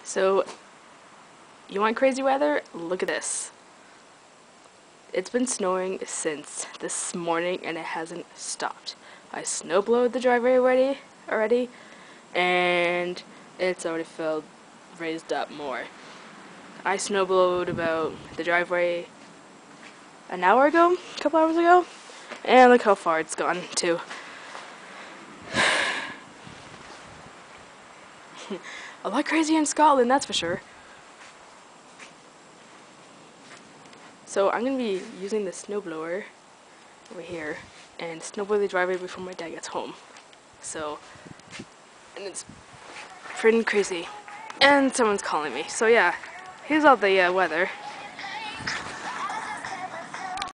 So, you want crazy weather? Look at this. It's been snowing since this morning and it hasn't stopped. I snowblowed the driveway already, and it's already raised up more. I snowblowed about the driveway an hour ago, a couple hours ago, and look how far it's gone too. A lot crazier in Scotland, that's for sure. So I'm going to be using the snowblower over here and snowblow the driveway before my dad gets home. So, and it's pretty crazy. And someone's calling me. So yeah, here's all the weather.